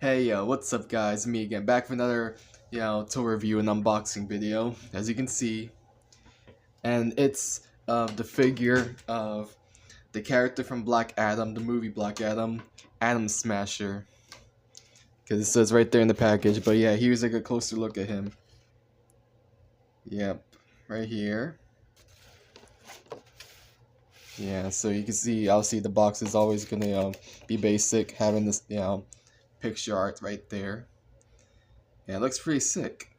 Hey, what's up guys? Me again, back for another, tool review and unboxing video, as you can see. And it's the figure of the character from Black Adam, the movie Black Adam, Atom Smasher. Because it says right there in the package, but yeah, here's like a closer look at him. Yep, right here. Yeah, so you can see, obviously the box is always gonna be basic, having this, picture art right there. Yeah, it looks pretty sick.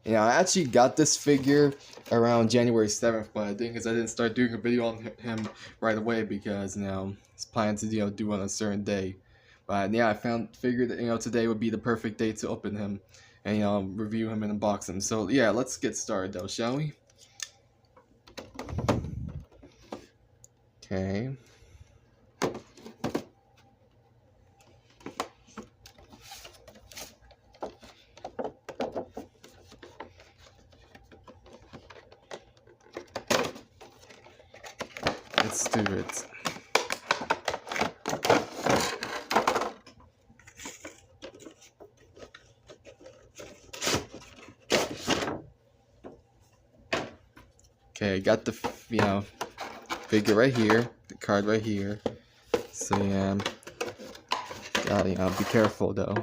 Yeah, I actually got this figure around January 7th, but I think I didn't start doing a video on him right away because I was planning to do on a certain day. But yeah, I figured that today would be the perfect day to open him and review him and unbox him. So yeah, let's get started though, shall we? Okay. Let's do it. Okay, got the figure right here, the card right here. So yeah, gotta be careful though.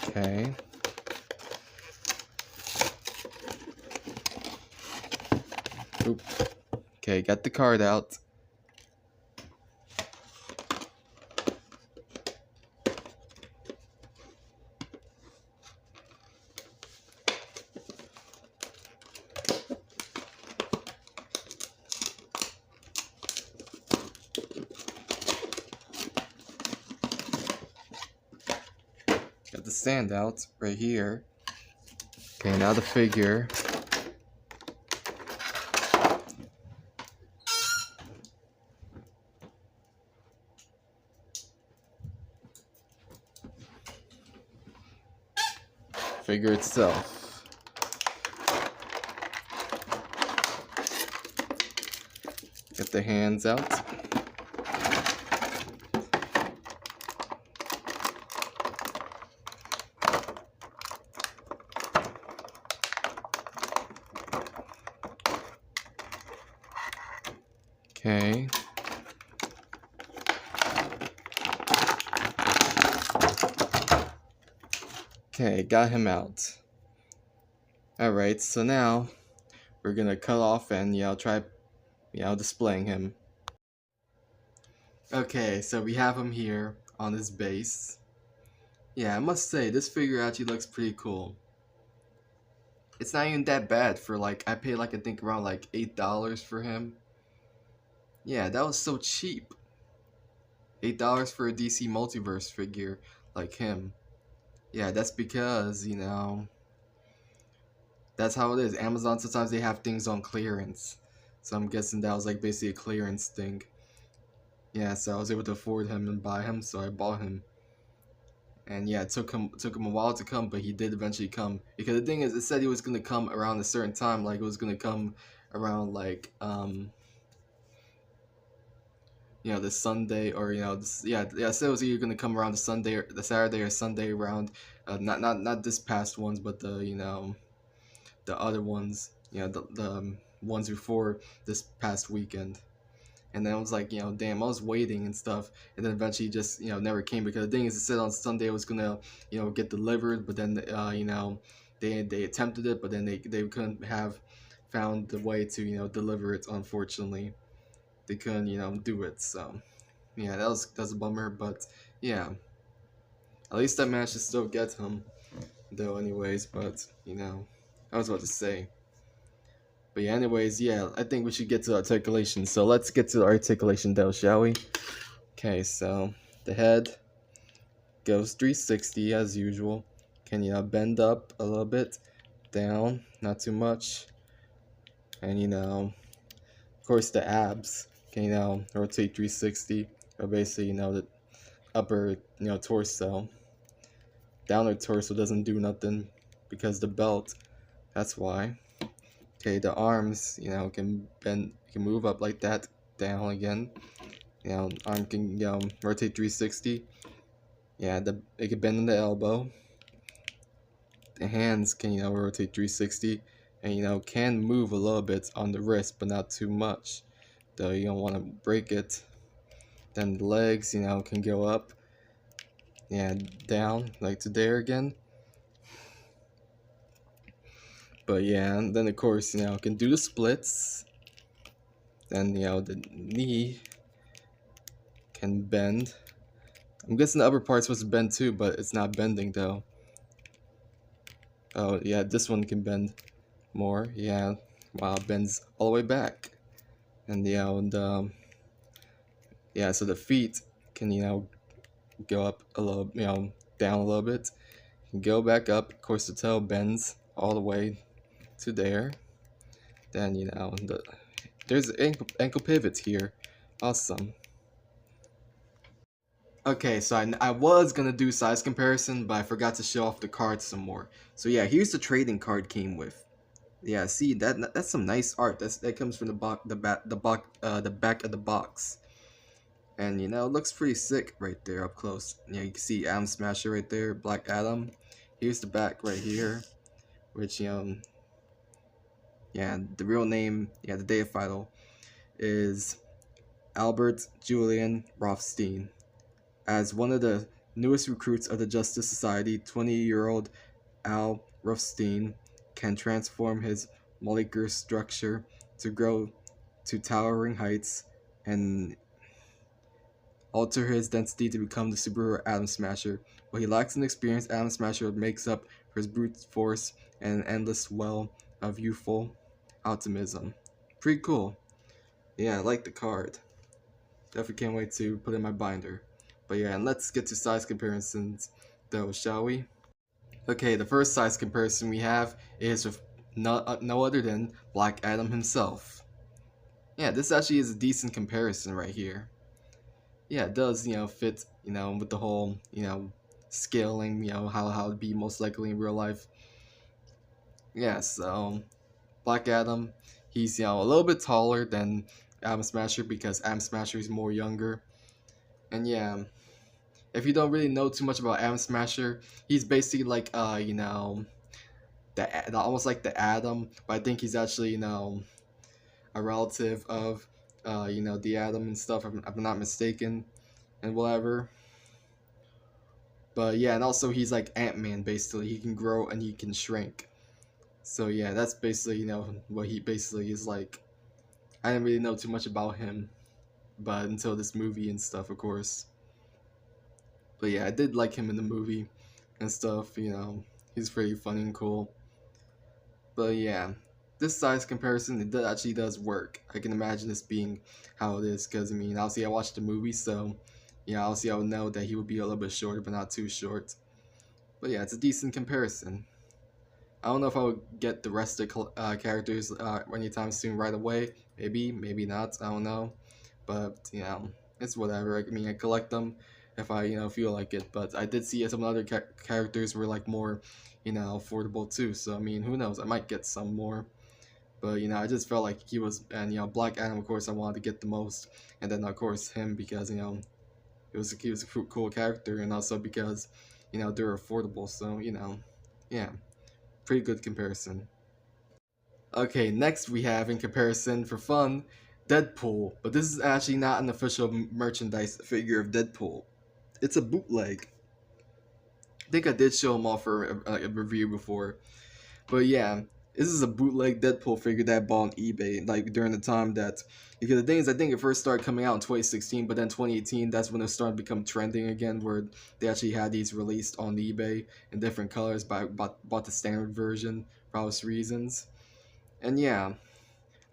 Okay. Oop. Okay, got the card out. Got the standout right here. Okay, now the figure. Figure itself. Get the hands out. Okay. Okay, got him out. Alright, so now we're gonna cut off and try displaying him. Okay, so we have him here on his base. Yeah, I must say this figure actually looks pretty cool. It's not even that bad for I paid I think around $8 for him. Yeah, that was so cheap. $8 for a DC Multiverse figure like him. Yeah, that's because, that's how it is. Amazon, sometimes they have things on clearance. So I'm guessing that was basically a clearance thing. Yeah, so I was able to afford him and buy him, so I bought him. And yeah, it took him a while to come, but he did eventually come. Because the thing is, it said he was gonna come around a certain time, it was gonna come around the Sunday, or it said it was either gonna come around the Sunday or the Saturday or Sunday around not this past ones, but the other ones, the ones before this past weekend. And then I was like, damn, I was waiting and stuff, and then eventually just never came, because the thing is, it said on Sunday it was gonna get delivered, but then they attempted it, but then they couldn't have found the way to deliver it. Unfortunately, they couldn't do it. So yeah, that's a bummer, but yeah, at least I managed to still get him though. Anyways, but I was about to say. But yeah, anyways, yeah, I think we should get to articulation. So let's get to the articulation though, shall we? Okay, so the head goes 360 as usual. Can bend up a little bit, down, not too much. And of course the abs can rotate 360, or basically the upper torso. Downer torso doesn't do nothing because the belt, that's why. Okay, the arms, can bend, can move up like that, down again. Arm can rotate 360. Yeah, it can bend in the elbow. The hands can rotate 360, and can move a little bit on the wrist, but not too much. Though you don't want to break it. Then the legs, can go up, yeah, down like to there again. But yeah, and then of course, can do the splits. Then the knee can bend. I'm guessing the upper part's supposed to bend too, but it's not bending though. Oh yeah, this one can bend more. Yeah, wow, it bends all the way back. And yeah, so the feet can go up a little, down a little bit. Can go back up. Of course, the toe bends all the way to there. Then there's ankle pivots here. Awesome. Okay, so I was gonna do size comparison, but I forgot to show off the cards some more. So yeah, here's the trading card came with. Yeah, see that's some nice art. That comes from the back of the box, and it looks pretty sick right there up close. Yeah, you can see Atom Smasher right there, Black Adam. Here's the back right here, which yeah, the real name, yeah, the deified is Albert Julian Rothstein. As one of the newest recruits of the Justice Society, 20-year-old Al Rothstein can transform his molecular structure to grow to towering heights and alter his density to become the superhero Atom Smasher. What he lacks in experience, Atom Smasher makes up for his brute force and an endless well of youthful optimism. Pretty cool. Yeah, I like the card. Definitely can't wait to put in my binder. But yeah, and let's get to size comparisons though, shall we? Okay, the first size comparison we have is with no other than Black Adam himself. Yeah, this actually is a decent comparison right here. Yeah, it does, fit, with the whole, scaling, how it'd be most likely in real life. Yeah, so Black Adam, he's, a little bit taller than Atom Smasher because Atom Smasher is more younger. And yeah, if you don't really know too much about Atom Smasher, he's basically like the almost like the Atom, but I think he's actually a relative of the Atom and stuff. If I'm not mistaken, and whatever. But yeah, and also he's like Ant-Man basically. He can grow and he can shrink. So yeah, that's basically what he basically is like. I didn't really know too much about him, but until this movie and stuff, of course. But yeah, I did like him in the movie and stuff. He's pretty funny and cool. But yeah, this size comparison actually does work. I can imagine this being how it is because obviously I watched the movie, so obviously I would know that he would be a little bit shorter, but not too short. But yeah, it's a decent comparison. I don't know if I would get the rest of the characters anytime soon right away. Maybe, maybe not. I don't know. But it's whatever. I collect them if I feel like it. But I did see some other characters were like more affordable too. So who knows? I might get some more. But I just felt like he was, and Black Adam. Of course, I wanted to get the most, and then of course him because he was a cool character, and also because they're affordable. So yeah, pretty good comparison. Okay, next we have in comparison for fun, Deadpool. But this is actually not an official merchandise figure of Deadpool. It's a bootleg. I think I did show him off for a review before. But yeah, this is a bootleg Deadpool figure that I bought on eBay, like during the time that, because the thing is, I think it first started coming out in 2016, but then 2018, that's when it started to become trending again, where they actually had these released on eBay in different colors, but I bought the standard version for obvious reasons. And yeah,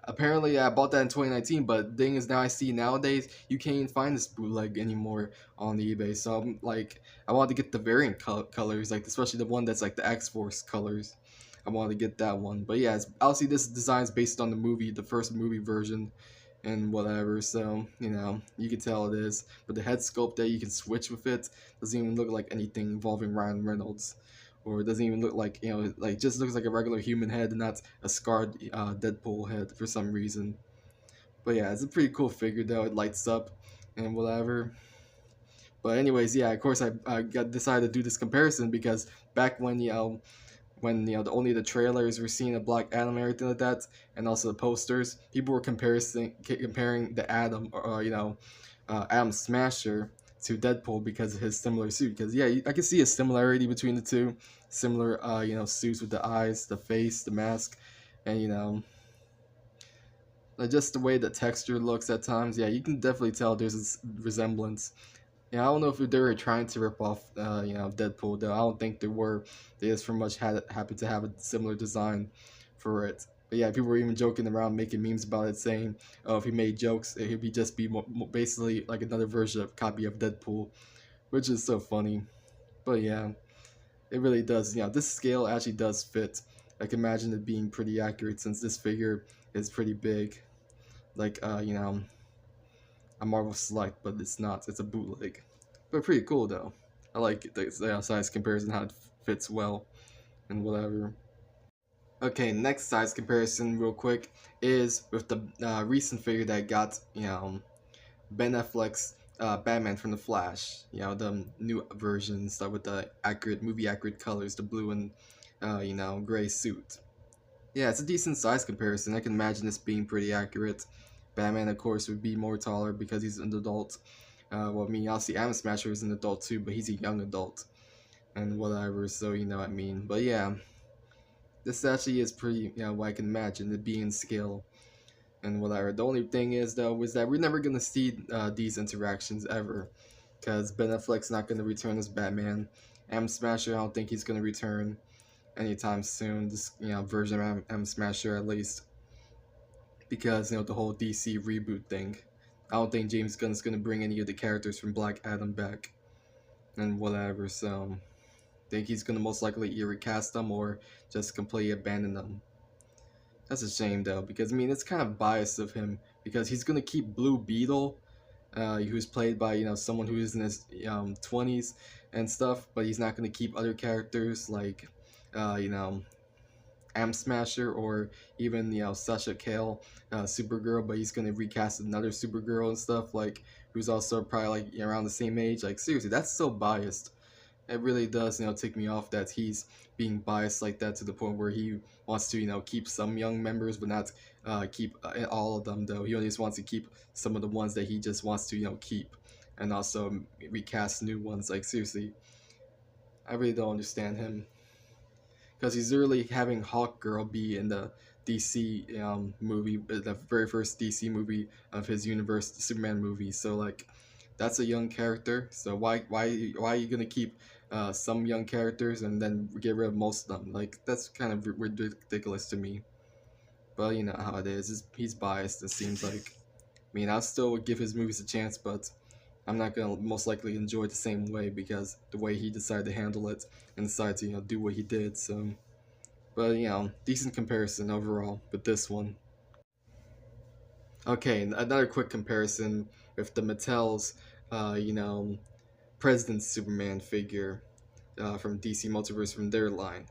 apparently I bought that in 2019, but the thing is now I see nowadays you can't even find this bootleg anymore on eBay. So I'm like, I wanted to get the variant colors, like especially the one that's like the X-Force colors. I wanted to get that one. But yeah, obviously this design is based on the movie, the first movie version and whatever. So, you can tell it is. But the head sculpt that you can switch with it doesn't even look like anything involving Ryan Reynolds or it doesn't even look like, like just looks like a regular human head and not a scarred Deadpool head for some reason. But yeah, it's a pretty cool figure though. It lights up and whatever. But anyways, yeah, of course I got decided to do this comparison because back when only the trailers were seeing a Black Adam and everything like that, and also the posters, people were comparing the Atom, or Atom Smasher to Deadpool because of his similar suit. Because yeah, I can see a similarity between the two, similar suits with the eyes, the face, the mask, and like just the way the texture looks at times. Yeah, you can definitely tell there's a resemblance. Yeah, I don't know if they were trying to rip off, Deadpool though. I don't think they were. They just pretty much happened to have a similar design for it. But yeah, people were even joking around, making memes about it, saying, "Oh, if he made jokes, he'd be just be basically like another version of copy of Deadpool," which is so funny. But yeah, it really does. This scale actually does fit. I can imagine it being pretty accurate since this figure is pretty big. Like, a Marvel Select, but it's not. It's a bootleg. But pretty cool though. I like the size comparison, how it fits well and whatever. Okay, next size comparison, real quick, is with the recent figure that got Ben Affleck's Batman from the Flash. The new version stuff with the accurate movie accurate colors, the blue and gray suit. Yeah, it's a decent size comparison. I can imagine this being pretty accurate. Batman, of course, would be more taller because he's an adult. Well, I mean, obviously, Atom Smasher is an adult too, but he's a young adult and whatever. So you know what I mean. But yeah, this actually is pretty. What I can imagine it being scale and whatever. The only thing is though is that we're never gonna see these interactions ever, because Ben Affleck's not gonna return as Batman. Atom Smasher, I don't think he's gonna return anytime soon. This version of M Smasher at least, because the whole DC reboot thing. I don't think James Gunn's gonna bring any of the characters from Black Adam back and whatever. So I think he's gonna most likely either recast them or just completely abandon them. That's a shame though, because I mean it's kind of biased of him because he's gonna keep Blue Beetle, who's played by someone who is in his 20s and stuff, but he's not gonna keep other characters like uh, you know Am Smasher or even Sasha Cale, Supergirl, but he's gonna recast another Supergirl and stuff like who's also probably like around the same age. Like seriously, that's so biased. It really does tick me off that he's being biased like that to the point where he wants to keep some young members but not keep all of them though. He only just wants to keep some of the ones that he just wants to keep and also recast new ones. Like seriously, I really don't understand him because he's literally having Hawk Girl be in the DC movie, the very first DC movie of his universe, the Superman movie. So like, that's a young character. So why are you gonna keep some young characters and then get rid of most of them? Like that's kind of ridiculous to me. But you know how it is. He's biased. It seems like. I mean, I still would give his movies a chance, but I'm not gonna most likely enjoy it the same way because the way he decided to handle it and decided to do what he did. So. But decent comparison overall with this one. Okay, another quick comparison with the Mattel's, President Superman figure from DC Multiverse from their line.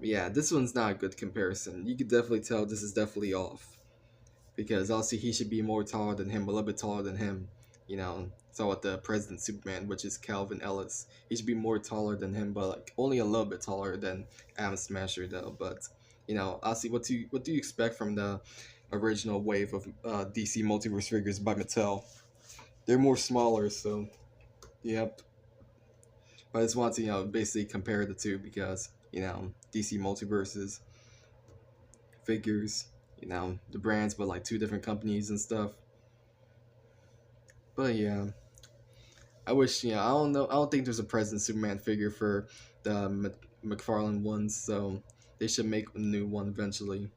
Yeah, this one's not a good comparison. You could definitely tell this is definitely off because obviously he should be more taller than him, a little bit taller than him. It's all with the President Superman, which is Calvin Ellis. He should be more taller than him, but like only a little bit taller than Atom Smasher though. But obviously, what do you expect from the original wave of DC Multiverse figures by Mattel? They're more smaller, so yep. But I just want to basically compare the two because DC Multiverses figures, the brands, but like two different companies and stuff. But yeah, I wish, I don't know. I don't think there's a President Superman figure for the McFarlane ones, so they should make a new one eventually.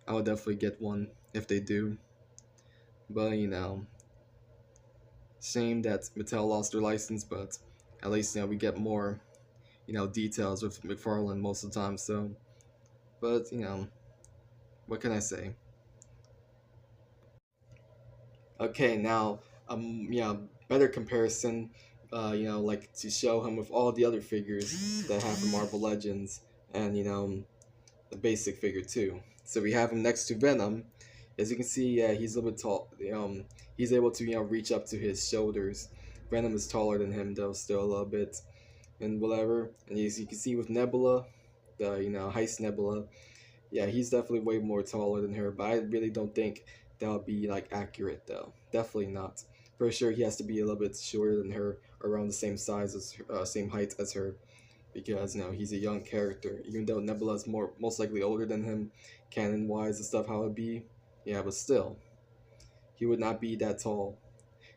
I would definitely get one if they do. But, shame that Mattel lost their license, but at least, we get more, details with McFarlane most of the time, so. But, what can I say? Okay, now, better comparison. like to show him with all the other figures that have from Marvel Legends, and the basic figure too. So we have him next to Venom. As you can see, yeah, he's a little bit tall. He's able to reach up to his shoulders. Venom is taller than him though, still a little bit, and whatever. And as you can see with Nebula, the Heist Nebula, yeah, he's definitely way more taller than her. But I really don't think that'll be like accurate though. Definitely not. For sure, he has to be a little bit shorter than her, around the same size as, same height as her, because he's a young character. Even though Nebula's most likely older than him, canon wise and stuff, how it'd be. Yeah, but still, he would not be that tall.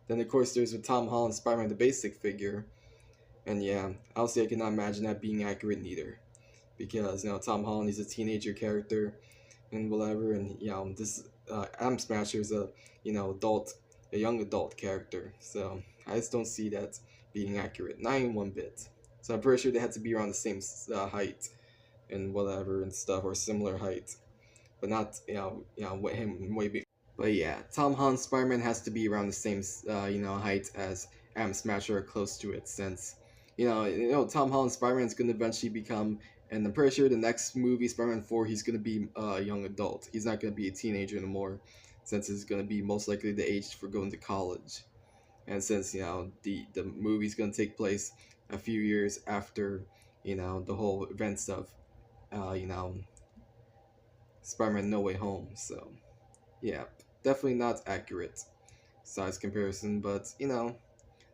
Then of course there's with Tom Holland Spider-Man the basic figure, and yeah, obviously I cannot imagine that being accurate neither, because Tom Holland is a teenager character and whatever, and this Atom Smasher is a a young adult character, so I just don't see that being accurate, not even one bit. So I'm pretty sure they had to be around the same height and whatever and stuff, or similar height, but not with him way big. But yeah, Tom Holland Spider-Man has to be around the same height as Atom Smasher, or close to it, since Tom Holland Spider-Man is going to eventually become, and I'm pretty sure the next movie, Spider-Man 4, he's going to be a young adult. He's not going to be a teenager anymore, since it's going to be most likely the age for going to college. And since the movie's going to take place a few years after the whole events of Spider-Man No Way Home, so yeah, definitely not accurate size comparison, but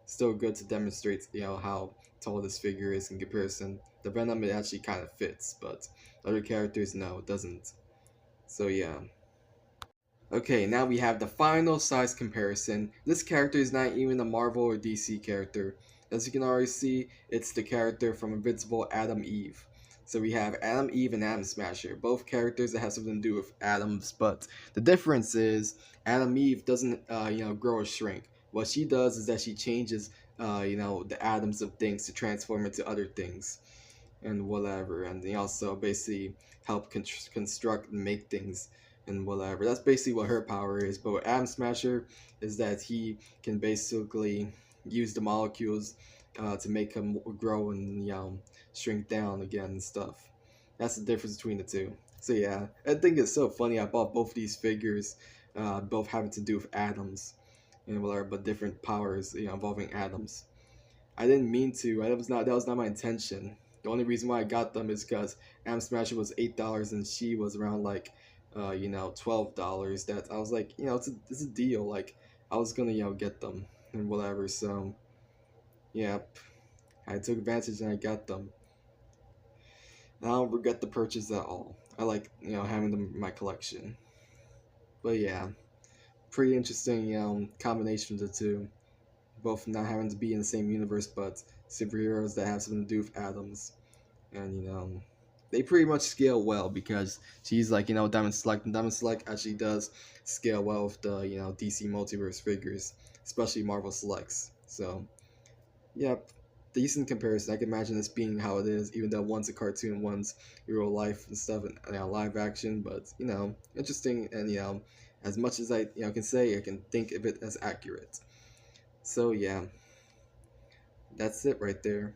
still good to demonstrate how tall this figure is in comparison. The Venom, it actually kind of fits, but other characters, no, it doesn't. So yeah. Okay, now we have the final size comparison. This character is not even a Marvel or DC character. As you can already see, it's the character from Invincible, Adam Eve. So we have Adam Eve and Atom Smasher, both characters that have something to do with atoms, but the difference is Adam Eve doesn't grow or shrink. What she does is that she changes the atoms of things to transform into other things and whatever, and they also basically help construct and make things and whatever. That's basically what her power is. But with Atom Smasher is that he can basically use the molecules to make him grow and shrink down again and stuff. That's the difference between the two. So yeah, I think it's so funny. I bought both these figures, both having to do with atoms and whatever, but different powers, involving atoms. I didn't mean to. That was not my intention. The only reason why I got them is because Am Smasher was $8 and she was around like $12. That I was like, it's a deal. Like I was gonna get them and whatever. So yeah, I took advantage and I got them. I don't regret the purchase at all. I like having them in my collection. But yeah, pretty interesting combination of the two. Both not having to be in the same universe, but superheroes that have something to do with atoms. And they pretty much scale well, because she's like Diamond Select, and Diamond Select actually does scale well with the DC Multiverse figures, especially Marvel Selects. So yep, decent comparison. I can imagine this being how it is, even though one's a cartoon, one's real life and stuff, and live action. But interesting, and as much as I can say, I can think of it as accurate. So yeah, that's it right there.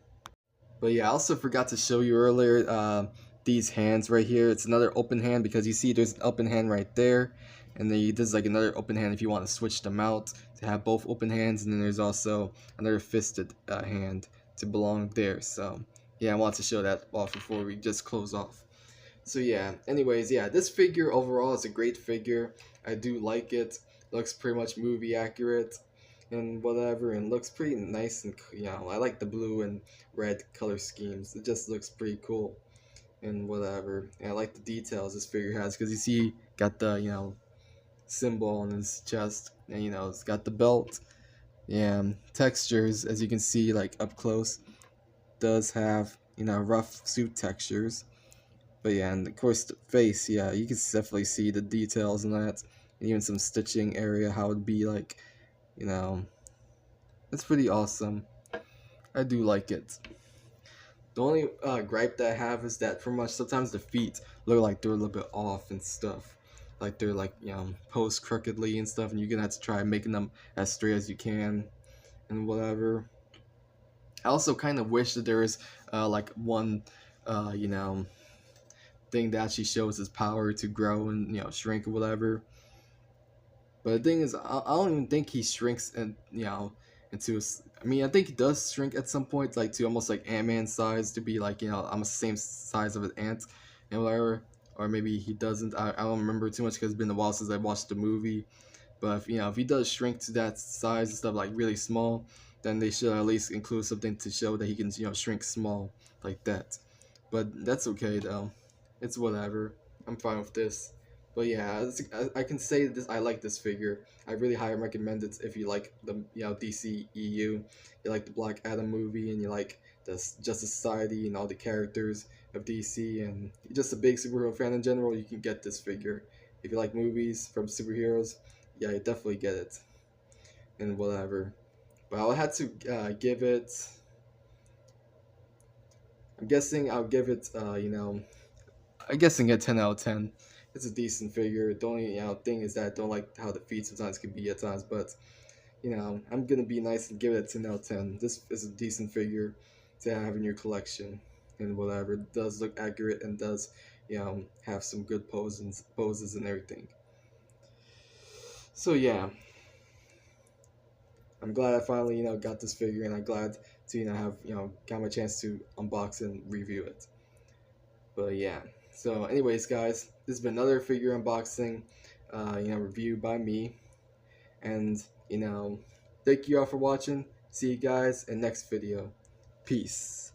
But yeah, I also forgot to show you earlier these hands right here. It's another open hand, because you see there's an open hand right there, and then there's like another open hand if you want to switch them out to have both open hands, and then there's also another fisted hand to belong there. So yeah, I want to show that off before we just close off. So yeah, anyways, yeah, this figure overall is a great figure. I do like it. Looks pretty much movie accurate and whatever, and looks pretty nice, and I like the blue and red color schemes. It just looks pretty cool and whatever. And I like the details this figure has, because you see got the symbol on his chest, and it's got the belt. Yeah, textures, as you can see like up close, does have rough suit textures. But yeah, and of course the face, yeah, you can definitely see the details in that, and even some stitching area, how it'd be like, it's pretty awesome. I do like it. The only gripe that I have is that pretty much sometimes the feet look like they're a little bit off and stuff. Like they're like posed crookedly and stuff, and you're gonna have to try making them as straight as you can and whatever. I also kind of wish that there was like one you know thing that actually shows his power to grow and shrink or whatever. But the thing is, I don't even think he shrinks and into I mean, I think he does shrink at some point, like to almost like Ant-Man size, to be like almost the same size of an ant and whatever. Or maybe he doesn't. I don't remember too much because it's been a while since I watched the movie. But if he does shrink to that size and stuff, like really small, then they should at least include something to show that he can shrink small like that. But that's okay though. It's whatever. I'm fine with this. But yeah, I can say this. I like this figure. I really highly recommend it if you like the DC EU, you like the Black Adam movie, and you like the Justice Society and all the characters of DC, and you're just a big superhero fan in general. You can get this figure. If you like movies from superheroes, yeah, you definitely get it and whatever. But I had to give it. I'm guessing I'll give it. I'm guessing a 10 out of 10. It's a decent figure. The only thing is that I don't like how the feet sometimes can be at times, but I'm gonna be nice and give it a 10 out of 10. This is a decent figure to have in your collection and whatever. It does look accurate and does have some good poses and everything. So yeah, I'm glad I finally got this figure, and I'm glad to have got my chance to unbox and review it. But yeah. So, anyways, guys, this has been another figure unboxing, review by me, and thank you all for watching. See you guys in next video. Peace.